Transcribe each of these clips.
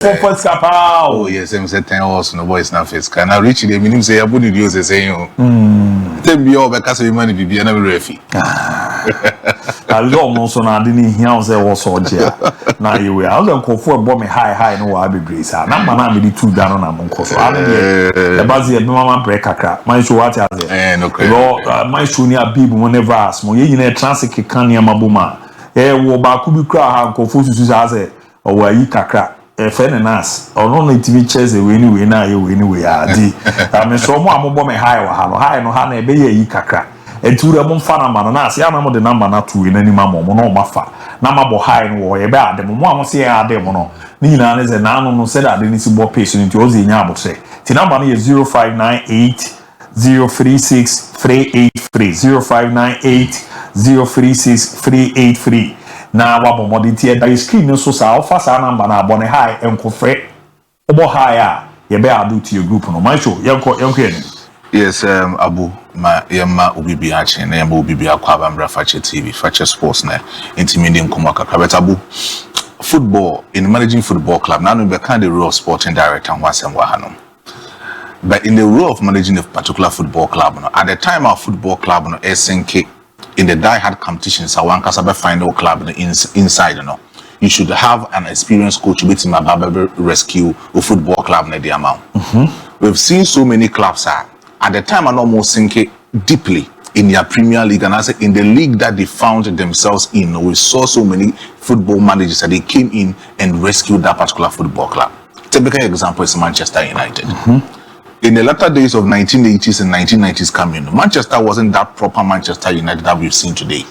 for Scapa. Oh, yes, I'm saying 10 hours no boys now face. Can I reach the minimum say Abu News is saying, tell me all because of money be never refi. I don't know so now didn't hear us was so dear. Now you will. I don't go for a bomb high no I be grace. Number now be 2 down on Monco. So I the Bazzy and Mama break a crack. My show what no my show near Bib whenever ask mo ye in transit can near Mabuma. Wo ba kubi kra ha Confucius as a or were you kakra. Friend and us, or only TV chairs away anyway now you anyway. I mean, so more bomb high no hana be ye kakra. And to the Monfana man, and I see I'm the number not to in any mamma, no maffa. Namabo high and war about them. One say I demono. Nina is a no said I didn't see more patient into Ozzy Yabo say. Tinamani is 0598 036 383 0598 036 383. Now, what modity at the screen so fast number now bonnet high and cofre obo higher. You better do to your group no my show. Yes, Abu, my Yama Ubibi Achi, and Yama Ubibi Aquabambra Fakye TV, Fakye Sports, intimidating Kumaka Kabetabu. Football, in managing football club, now we kind of role of sporting director and once and Wahanum. But in the role of managing a particular football club, at the time our football club, SNK, in the die-hard competitions, I want to find a club inside, you should have an experienced coach with him about rescue a football club in the amount. We've seen so many clubs at the time, I almost sink deeply in their Premier League, and I say in the league that they found themselves in, we saw so many football managers that they came in and rescued that particular football club. Typical example is Manchester United. In the latter days of 1980s and 1990s coming, Manchester wasn't that proper Manchester United that we've seen today.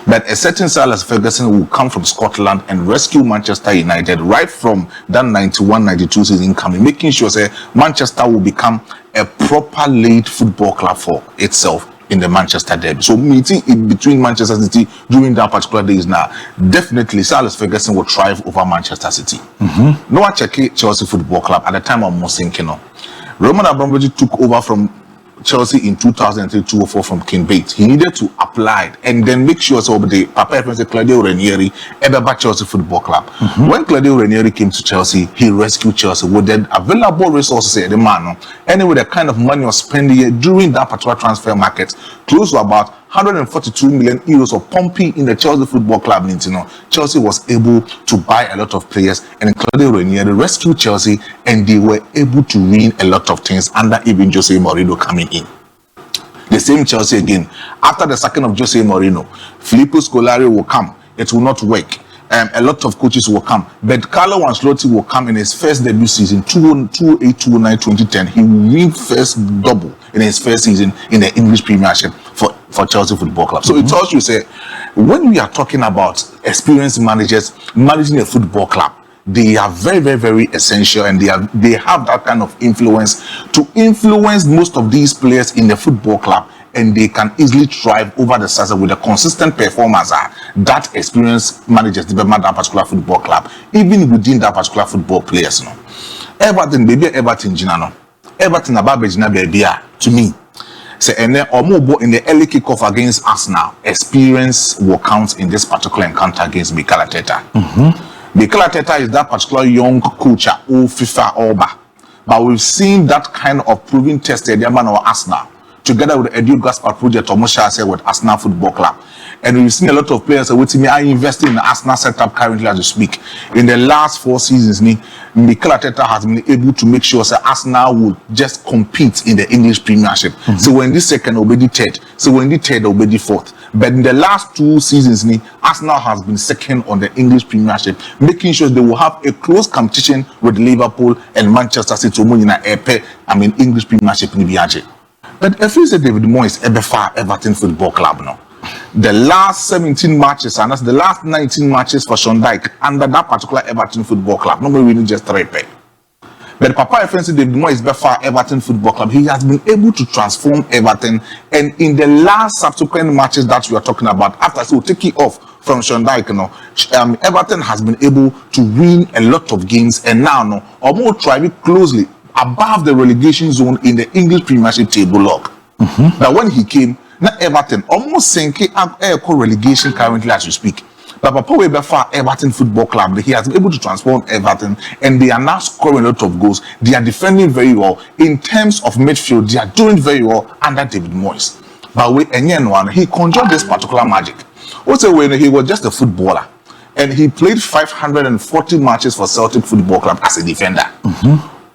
But a certain Sir Alex Ferguson will come from Scotland and rescue Manchester United right from that 91-92 season coming, making sure that Manchester will become a proper laid football club for itself in the Manchester derby. So meeting in between Manchester City during that particular days now, definitely Sir Alex Ferguson will thrive over Manchester City. No one check Chelsea Football Club at the time of Monsinkino. Roman Abramovich took over from Chelsea in 2003-2004 from King Bates. He needed to apply it and then make sure so the Papa F. Claudio Ranieri ever back Chelsea Football Club. When Claudio Ranieri came to Chelsea, he rescued Chelsea with the available resources at the man. Anyway, the kind of money was spending during that particular transfer market, close to about 142 million euros of pumping in the Chelsea Football Club. Chelsea was able to buy a lot of players, and Claudio Ranieri rescued Chelsea, and they were able to win a lot of things under even Jose Mourinho coming in. The same Chelsea again. After the second of Jose Mourinho, Filippo Scolari will come. It will not work. A lot of coaches will come, but Carlo Ancelotti will come in his first debut season, 2008-2009-2010. He will win first double in his first season in the English Premiership for Chelsea Football Club. So it tells you, say, when we are talking about experienced managers managing a football club, they are very, very, very essential, and they have that kind of influence to influence most of these players in the football club, and they can easily thrive over the season with a consistent performance that experienced managers develop that particular football club, even within that particular football players. Everton, baby, Everton, Everton, Ababa, baby, to me. So, and then in the early kickoff against Arsenal, experience will count in this particular encounter against Mikel Arteta. Mikel Arteta is that particular young coach who FIFA Oba, but we've seen that kind of proving test at the man of Arsenal, together with the Edu Gaspar project or Moshe with Arsenal Football Club. And we've seen a lot of players with me are investing in the Arsenal setup currently as we speak. In the last 4 seasons, Mikel Arteta has been able to make sure that Arsenal will just compete in the English Premiership. So when the second will be the third, so when the third will be the fourth. But in the last 2 seasons, Arsenal has been second on the English Premiership, making sure they will have a close competition with Liverpool and Manchester City. English Premiership in the But if you say David Moyes Everton Football Club now, the last 17 matches and that's the last 19 matches for Sean Dyche under that particular Everton Football Club, nobody really just 3 pay. But Papa F. David Moyes Everton Football Club, he has been able to transform Everton, and in the last subsequent matches that we are talking about, after so taking off from Sean Dyche, Everton has been able to win a lot of games, and now almost driving closely above the relegation zone in the English Premiership table log. But when he came, now Everton almost sinking up air relegation currently as we speak. But Papa Weber Everton Football Club, he has been able to transform Everton, and they are now scoring a lot of goals. They are defending very well. In terms of midfield, they are doing very well under David Moyes. But he conjured this particular magic. Also, when he was just a footballer, and he played 540 matches for Celtic Football Club as a defender.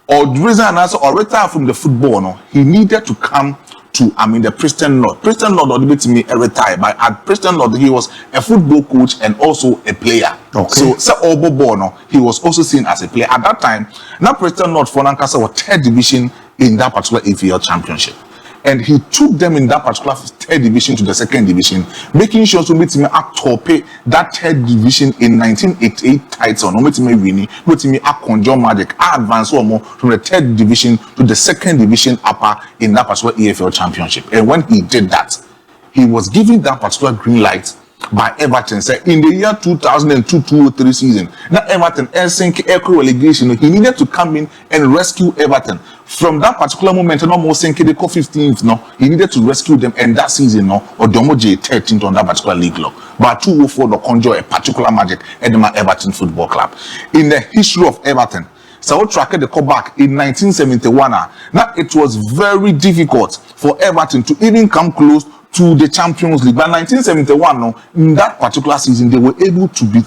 Or the reason or retire from the football, no, he needed to come to the Preston North. Preston North not to me retire, but at Preston North he was a football coach and also a player. Okay. So Obobo, he was also seen as a player at that time. Now Preston North for Nankasa was third division in that particular AFL championship. And he took them in that particular third division to the second division, making sure to meet me at top that third division in 1988 title. No meet me winning, meet me at conjure magic, advance or more from the third division to the second division upper in that particular EFL championship. And when he did that, he was given that particular green light by Everton. Say in the year 2002-2003 season, now Everton Echo relegation, he needed to come in and rescue Everton. From that particular moment, no more saying they call 15th, no, he needed to rescue them, and that season, no, or Domoje 13th on that particular league law. But 204 no conjure a particular magic at the Everton Football Club. In the history of Everton, so tracked the comeback in 1971. Now it was very difficult for Everton to even come close to the Champions League. By 1971, no, in that particular season, they were able to be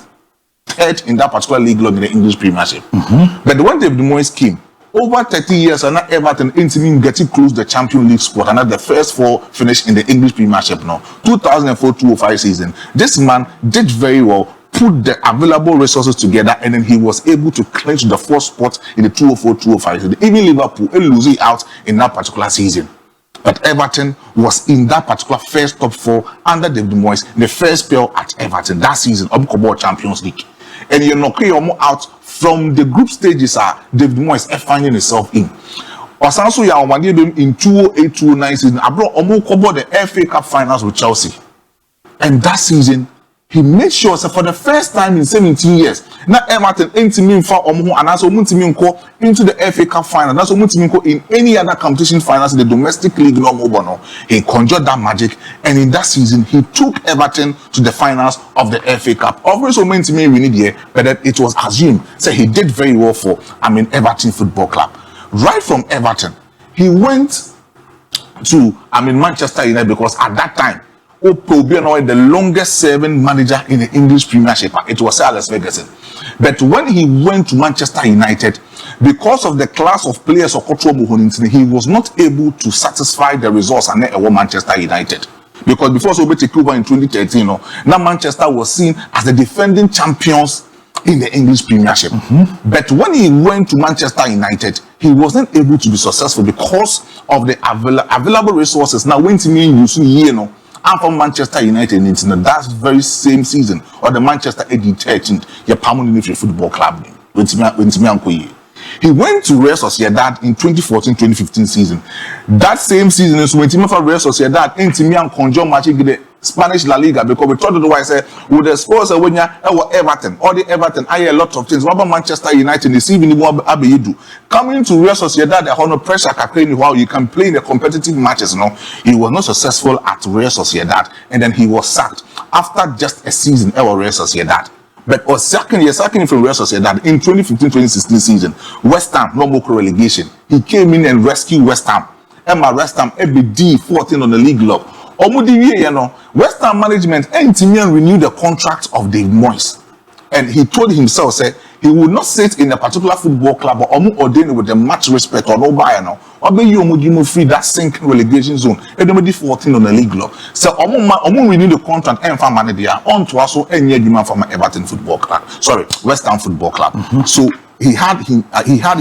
third in that particular league in the English Premiership. But when David Moyes came, over 30 years, and now Everton intimate getting close to the Champions League spot, and the first four finished in the English Premiership now. 2004-2005 season, this man did very well, put the available resources together, and then he was able to clinch the fourth spot in the 2004-2005 season. Even Liverpool losing out in that particular season. But Everton was in that particular first top four under David Moyes, the first spell at Everton that season, Obukobo Champions League. And you're knocking out from the group stages, David Moyes finding himself in. Also, you are one in 2008-2009 season. I brought Obukobo the FA Cup finals with Chelsea. And that season, he made sure so for the first time in 17 years, now Everton intimate for Omo and also into the FA Cup final. That's what in any other competition finals in the domestic league. No, he conjured that magic, and in that season he took Everton to the finals of the FA Cup. Obviously, we need here, but it was assumed so he did very well for Everton Football Club. Right from Everton, he went to Manchester United because at that time, the longest serving manager in the English Premiership. It was Sir Alex Ferguson. But when he went to Manchester United, because of the class of players he was not able to satisfy the results and Manchester United. Because before Sobe took over in 2013, now Manchester was seen as the defending champions in the English Premiership. But when he went to Manchester United, he wasn't able to be successful because of the available resources. Now, when to me, I'm from Manchester United in that very same season, or the Manchester 13th, your permanent football club. He went to Real Sociedad in 2014-2015 season. That same season is when Real Sociedad and conjure matching the Spanish La Liga, because we thought otherwise with the scores when you Everton, all the Everton, I hear a lot of things. What about Manchester United this evening? What ABOU coming to Real Sociedad, the no pressure while you can play in the competitive matches. He was not successful at Real Sociedad, and then he was sacked after just a season at Real Sociedad. But second from Real Sociedad in 2015-2016 season, West Ham no more relegation. He came in and rescued West Ham. West Ham ABD 14 on the league log. West Ham management renewed the contract of David Moyes, and he told himself, say he would not sit in a particular football club or ordained with the much respect or no buyer now. Or be you free that sinking relegation zone. Everybody 14 on the league law. So renew the contract and farm manager on to also any demand from Everton Football Club. Sorry, West Ham Football Club. So he had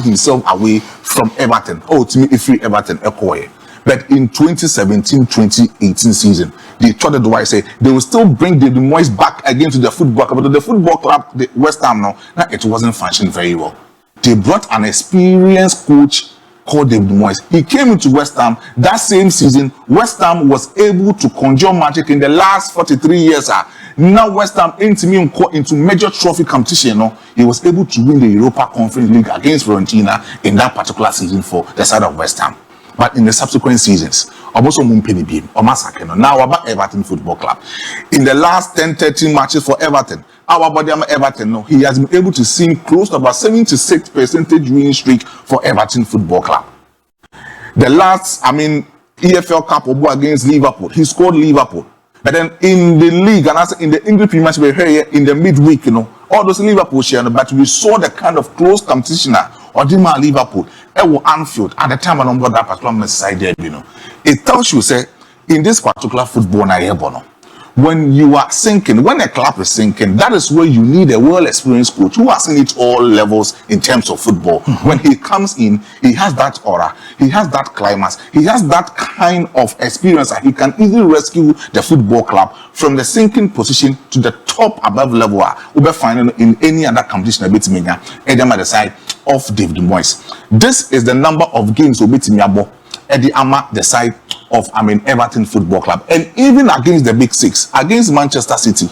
himself away from Everton. Oh, to me, if free Everton Ekoye. But in 2017-2018 season, they thought that I say they will still bring the Moyes back again to the football club. But the football club, the West Ham now it wasn't functioning very well. They brought an experienced coach called David Moyes. He came into West Ham that same season. West Ham was able to conjure magic in the last 43 years. Now West Ham into major trophy competition. He was able to win the Europa Conference League against Fiorentina in that particular season for the side of West Ham. But in the subsequent seasons, also now about Everton Football Club. In the last 10-13 matches for Everton, our body Everton, no, he has been able to see close to about 76% winning streak for Everton Football Club. The last, EFL Cup against Liverpool, he scored Liverpool. But then in the league, and as in the English Premier League, we're here in the midweek, all those Liverpool share, but we saw the kind of close competition or Dima Liverpool, Anfield at the time I don't got that particular side there, It tells you, say, in this particular football, when you are sinking, when a club is sinking, that is where you need a well-experienced coach who has seen it all levels in terms of football. When he comes in, he has that aura, he has that climax, he has that kind of experience that he can easily rescue the football club from the sinking position to the top above level. We'll be finding in any other competition a bit mega, and them at the side of David Moyes. This is the number of games we'll be at the side of Everton Football Club, and even against the Big Six, against Manchester City,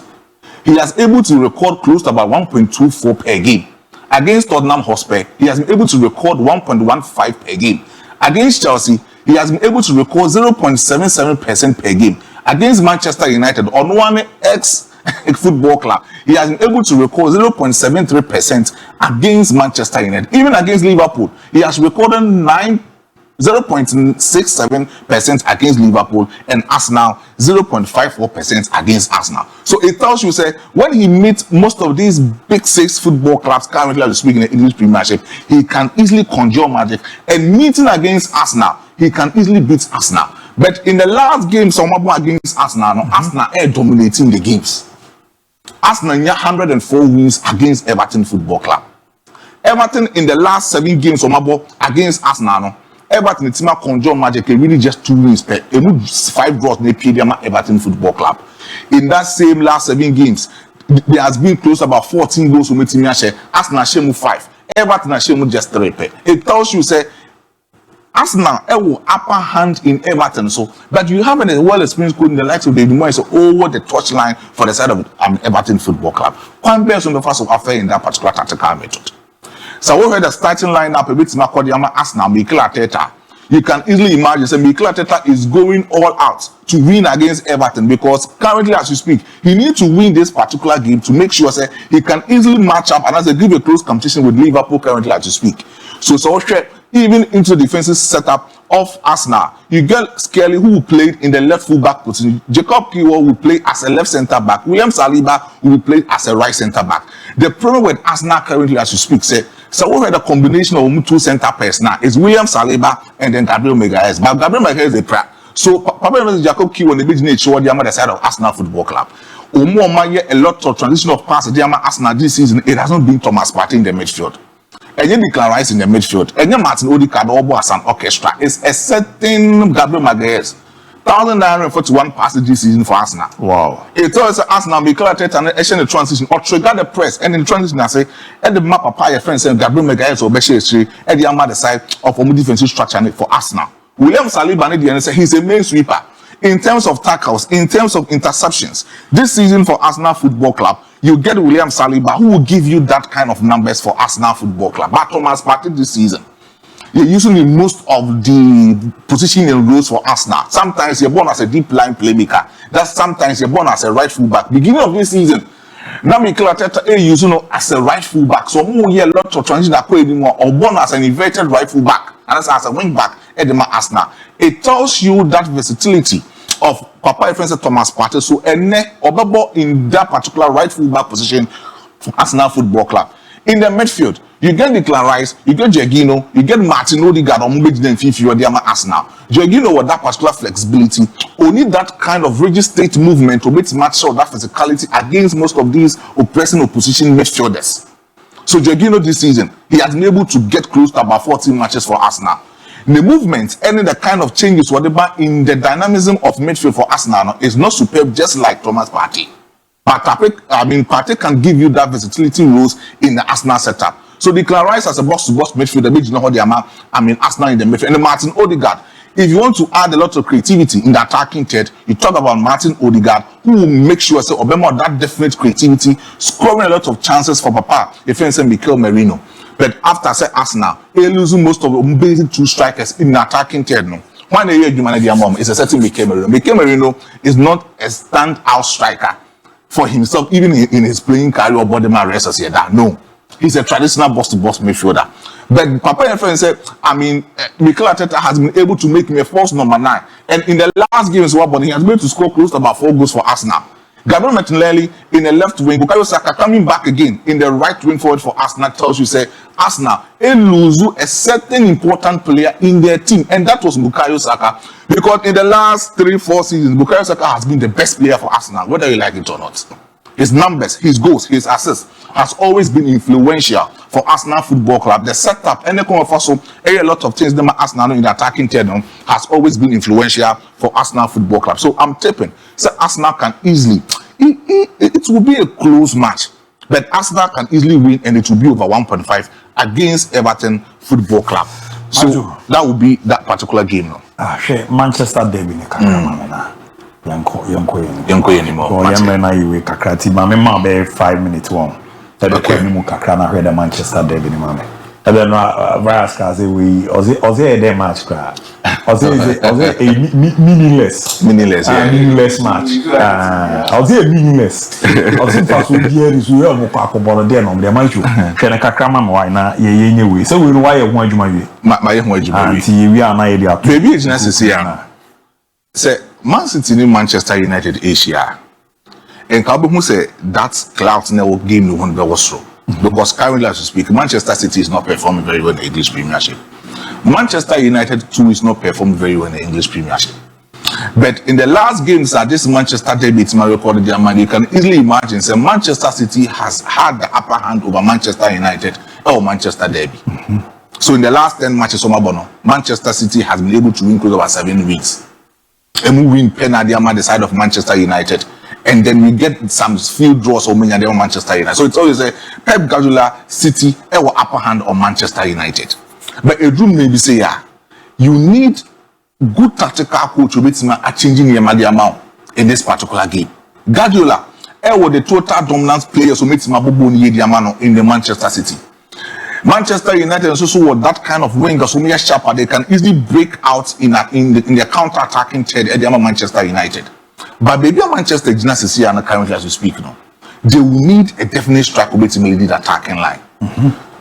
he has able to record close to about 1.24 per game. Against Tottenham Hotspur, he has been able to record 1.15 per game. Against Chelsea, he has been able to record 0.77% per game. Against Manchester United, on one ex-football club, he has been able to record 0.73% against Manchester United. Even against Liverpool, he has recorded 0.67% against Liverpool, and Arsenal 0.54% against Arsenal. So it tells you, say, when he meets most of these Big Six football clubs currently, as speaking in the English Premiership, he can easily conjure magic. And meeting against Arsenal, he can easily beat Arsenal. But in the last game, against Arsenal, Arsenal are dominating the games. Arsenal 104 wins against Everton Football Club. Everton in the last 7 games, against Arsenal, Everton team conjure magic really just 2 wins per 5 draws in the Everton Football Club. In that same last 7 games, there has been close to about 14 goals from the team. Arsenal share 5, Everton share just 3 per. It tells you, say, Arsenal upper hand in Everton, so but you have a well-experienced coach in the likes of David Moyes over the touchline for the side of Everton Football Club. One person the first of affair in that particular tactical method. So we had the starting lineup a bit Makodiama Arsenal, Mikel Arteta. You can easily imagine that Mikel Arteta is going all out to win against Everton, because currently as you speak, he needs to win this particular game to make sure that he can easily match up and as they give a close competition with Liverpool currently as you speak. So even into the defensive setup of Arsenal, you get Skelly, who played in the left full back position. Jacob Kiwo will play as a left centre back. William Saliba will play as a right centre back. The problem with Arsenal currently as you speak, so we had a combination of 2 centre pairs now. It's William Saliba and then Gabriel Magalhaes. But Gabriel Magalhaes is a prayer. So Papa Jacob Kiwo on the beginning showed the other side of Arsenal Football Club. A lot of transition of passes the Arsenal this season. It has not been Thomas Partey in the midfield. And then Declan Rice in the midfield. And then Martin Odegaard as an orchestra. It's a certain Gabriel Magalhaes. 1,941 passes this season for Arsenal. Wow. It tells Arsenal be clear and action the transition or trigger the press, and in the transition I say at the map of your friends and Gabriel Magalhaes or Beshir at the other side of a defensive structure for Arsenal. William Saliba say he's a main sweeper in terms of tackles, in terms of interceptions. This season for Arsenal Football Club, you get William Saliba, who will give you that kind of numbers for Arsenal Football Club. But Thomas Partey this season, you're usually most of the positioning roles for Arsenal. Sometimes you're born as a deep line playmaker. That's sometimes you're born as a right full back. Beginning of this season, now Mikel Arteta is as a right full back. So more a lot of transition or born as an inverted right full back and as a wing back at the Arsenal. It tells you that versatility of Papa Francis Thomas Partey. So Obabo in that particular right full back position for Arsenal Football Club. In the midfield, you get Declan Rice, you get Jorginho, you get Martin Odegaard, or Arsenal. Jorginho with that particular flexibility, only that kind of registered movement to make match sure that physicality against most of these oppressing opposition midfielders. So Jorginho this season, he has been able to get close to about 14 matches for Arsenal. The movement and the kind of changes whatever in the dynamism of midfield for Arsenal is not superb, just like Thomas Partey. But Partey can give you that versatility roles in the Arsenal setup. So Declan Rice as a box-to-box midfielder, Arsenal in the midfield. And Martin Odegaard, if you want to add a lot of creativity in the attacking third, you talk about Martin Odegaard, who will make sure that definite creativity, scoring a lot of chances for Papa, if you say Mikel Merino. But after Arsenal, they losing most of the basic 2 strikers in the attacking third. One area you manage is a certain Mikel Merino. Mikel Merino is not a stand-out striker. for himself, even in his playing career or body man rest here. That no, he's a traditional boss-to-boss midfielder. But Papa and friend said, I mean, Mikel Arteta has been able to make me a false number 9, and in the last game as well, but he has been able to score close to about 4 goals for Arsenal. Gabriel Martinelli in the left wing, Bukayo Saka coming back again in the right wing forward for Arsenal tells you, say, Arsenal, they lose a certain important player in their team, and that was Bukayo Saka. Because in the last 3-4 seasons, Bukayo Saka has been the best player for Arsenal, whether you like it or not. His numbers, his goals, his assists has always been influential for Arsenal Football Club. The setup, and a lot of things that Arsenal in the attacking third has always been influential for Arsenal Football Club. So I'm tipping, so Arsenal can easily, it will be a close match, but Arsenal can easily win, and it will be over 1.5 against Everton Football Club. So that will be that particular game now. Manchester derby ni kakra yanko anymore. Yamre na yiwe kakra ti mame ma be 5 minutes one. Tebe ni mu kakra na hwe the Manchester derby ni mame. Tebe no virus ka say we oze e match kra. Oze meaningless match. Oze meaningless. Oze pass we there is we am kwa akobolo there no de match. Hwe na kakra ma why na ye nye we. So we no why ye ho adwuma we. Ma ye ho adwuma we. Anti we ana ye dia. Baby ejina sisi ya. Say Man City in Manchester United Asia, and Kabu say that clout never game no one was so because currently as we speak, Manchester City is not performing very well in the English Premiership. Manchester United too is not performing very well in the English Premiership. But in the last games at this Manchester derby, it's my recorded German, you can easily imagine say Manchester City has had the upper hand over Manchester United or Manchester derby. So in the last 10 matches, Manchester City has been able to win close over 7 weeks. And we win penalty on the side of Manchester United, and then we get some field draws on Manchester United. So it's always a Pep Guardiola City our upper hand on Manchester United. But a room maybe say you need good tactical coach to be changing your amount in this particular game. Guardiola was the total dominance players who made in the Manchester City. Manchester United also with that kind of winger, so many sharper, they can easily break out in their counter-attacking third at Manchester United. But maybe Manchester United and currently as we speak now, they will need a definite striker to lead the attacking line.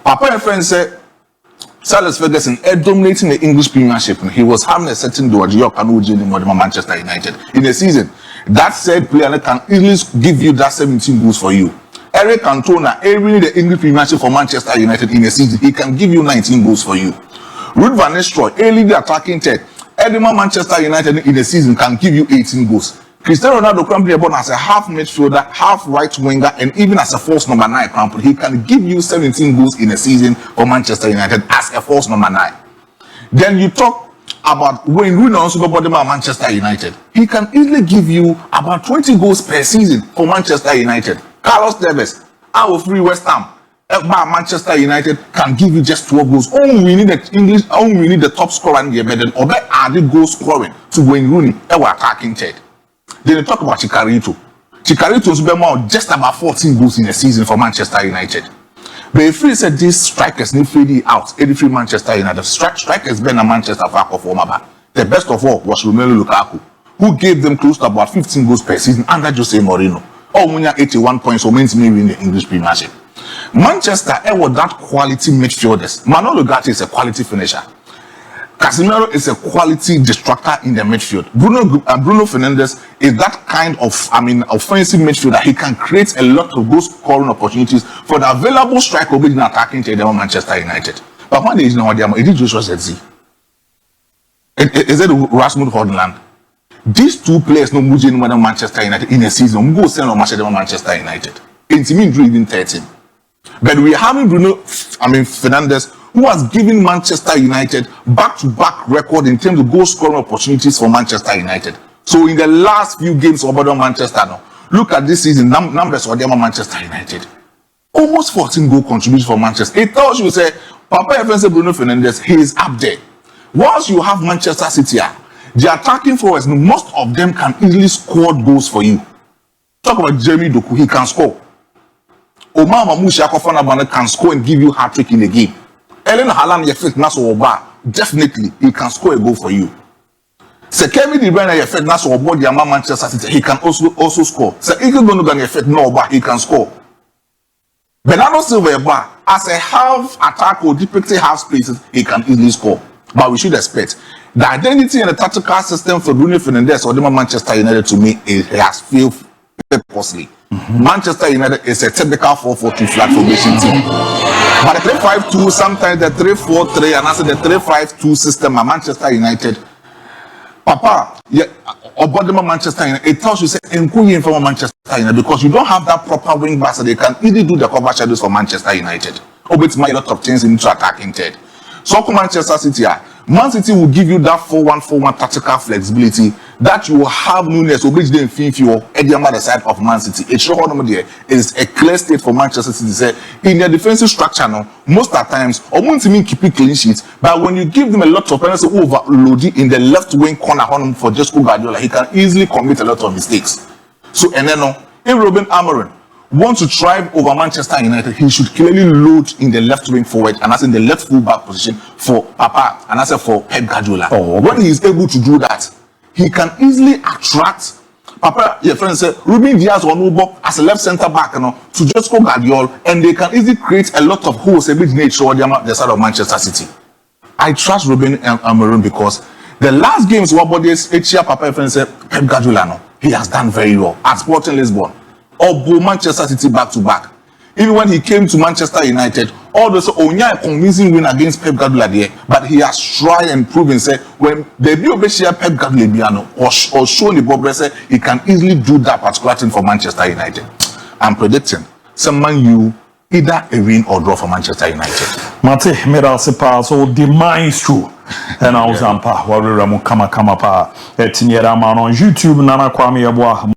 Papa and friend said, Sir Ferguson dominating the English Premiership. He was having a certain George York and Manchester United in a season. That said player can easily give you that 17 goals for you. Eric Cantona, every the English Premiership for Manchester United in a season, he can give you 19 goals for you. Ruud van Nistelrooy, early the attacking third, Edema Manchester United in a season can give you 18 goals. Cristiano Ronaldo can play as a half midfielder, half right winger, and even as a false number 9. He can give you 17 goals in a season for Manchester United as a false number 9. Then you talk about Wayne Rooney also about Manchester United. He can easily give you about 20 goals per season for Manchester United. Carlos Tevez, our free West Ham, Manchester United can give you just 12 goals. Only we need the top scorer in the event, or that added goal scoring to Wayne Rooney, our attacking third. Then you talk about Chicharito. Chicharito's been just about 14 goals in a season for Manchester United. But if we said these strikers need fade out, 83 Manchester United strikers been a Manchester for the best of all was Romelu Lukaku, who gave them close to about 15 goals per season under Jose Mourinho. All 81 points or means maybe in the English Premiership. Manchester was that quality midfielders. Manolo Ugarte is a quality finisher. Casemiro is a quality distractor in the midfield. Bruno Fernandes is that kind of, offensive midfielder. He can create a lot of goal scoring opportunities for the available striker in attacking to Manchester United. But when they is not it is Joshua Zexi. Is it Rasmus Hojlund? These two players no move in Manchester United in a season. We go send on Manchester United. It's mean even 13. But we are having Fernandes, who has given Manchester United back-to-back record in terms of goal scoring opportunities for Manchester United. So in the last few games of Manchester now, look at this season numbers for Manchester United. Almost 14 goal contributions for Manchester. It tells you say Papa Efense Bruno Fernandes, he is up there. Once you have Manchester City, the attacking forwards, most of them can easily score goals for you. Talk about Jeremy Doku, he can score. Omar Mamushi Akofana can score and give you hat-trick in the game. Ellen Haaland, definitely he can score a goal for you. So Kevin De Bruyne effect now so about the Manchester City, he can also score. So if you going to effect no, but he can score. Bernardo Silva, as a half attack or depicting half spaces, he can easily score. But we should expect the identity and the tactical system for Bruno Fernandes or the Manchester United to me it has failed purposely. Manchester United is a typical 4-4-2 flat formation team. But the 3-5-2, sometimes the 3-4-3, and also the 3-5-2 system at Manchester United. Papa, yeah, about the Manchester United, it tells you say including from Manchester United because you don't have that proper wing back so they can easily do the cover shadows for Manchester United. Or it's my lot of things into attacking Ted. So Manchester City, Man City will give you that 4-1-4-1 tactical flexibility that you will have Nunes or which they think you are at the other side of Man City. It is a clear state for Manchester City. Say in their defensive structure now, most of the times, or want to mean keep it clean sheets, but when you give them a lot of penalty overloading in the left wing corner for Josco Guardiola, he can easily commit a lot of mistakes. So and then if Ruben Amorim wants to thrive over Manchester United, he should clearly load in the left wing forward and as in the left full back position for Papa and as for Pep Guardiola. When he is able to do that, he can easily attract Papa, your friend said, Ruben Diaz or Nubo as a left center back to just go Guardiola and they can easily create a lot of holes a bit nature on the side of Manchester City. I trust Ruben Amorim because the last games what this year Papa friend said Pep Guardiola he has done very well at Sporting Lisbon. Or Manchester City back to back. Even when he came to Manchester United, all those a convincing win against Pep Guardiola there, but he has tried and proven say when they be obviously Pep Guardiola or shown the Bob say he can easily do that particular thing for Manchester United. I'm predicting some Man U either a win or draw for Manchester United. Mate, mera sepa so the maestro. And I was ampa, warrior kama pa. Etinyera man on YouTube nana kwame yeboa.